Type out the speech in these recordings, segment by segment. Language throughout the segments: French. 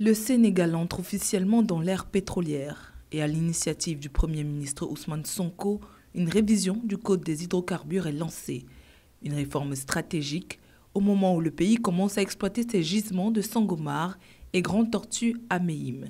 Le Sénégal entre officiellement dans l'ère pétrolière et à l'initiative du Premier ministre Ousmane Sonko, une révision du Code des hydrocarbures est lancée. Une réforme stratégique au moment où le pays commence à exploiter ses gisements de Sangomar et Grand Tortue à Méhim.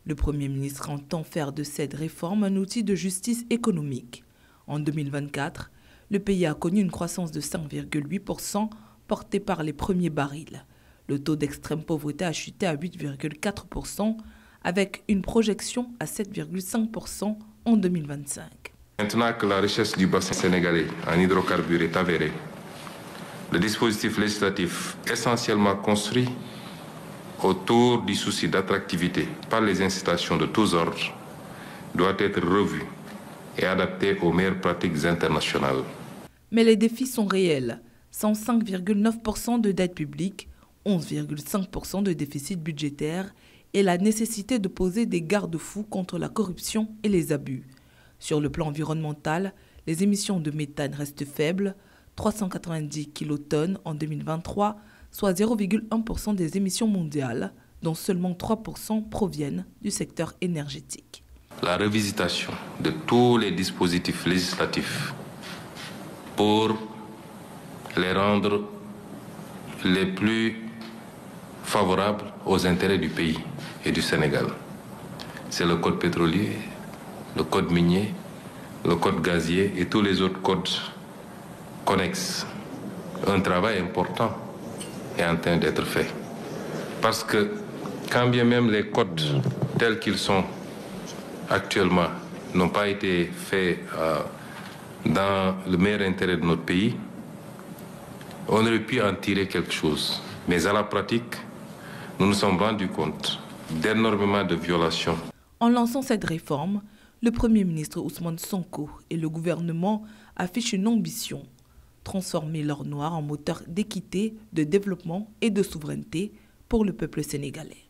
Le Premier ministre entend faire de cette réforme un outil de justice économique. En 2024, le pays a connu une croissance de 5,8% portée par les premiers barils. Le taux d'extrême pauvreté a chuté à 8,4% avec une projection à 7,5% en 2025. Maintenant que la richesse du bassin sénégalais en hydrocarbures est avérée, le dispositif législatif essentiellement construit autour du souci d'attractivité par les incitations de tous ordres doit être revu et adapté aux meilleures pratiques internationales. Mais les défis sont réels. 105,9% de dette publique, 11,5% de déficit budgétaire et la nécessité de poser des garde-fous contre la corruption et les abus. Sur le plan environnemental, les émissions de méthane restent faibles, 390 kilotonnes en 2023, soit 0,1% des émissions mondiales, dont seulement 3% proviennent du secteur énergétique. La revisitation de tous les dispositifs législatifs pour les rendre les plus favorables aux intérêts du pays et du Sénégal. C'est le code pétrolier, le code minier, le code gazier et tous les autres codes connexes. Un travail important est en train d'être fait. Parce que quand bien même les codes tels qu'ils sont actuellement n'ont pas été faits dans le meilleur intérêt de notre pays, on aurait pu en tirer quelque chose. Mais à la pratique, nous nous sommes rendus compte d'énormément de violations. En lançant cette réforme, le Premier ministre Ousmane Sonko et le gouvernement affichent une ambition: transformer l'or noir en moteur d'équité, de développement et de souveraineté pour le peuple sénégalais.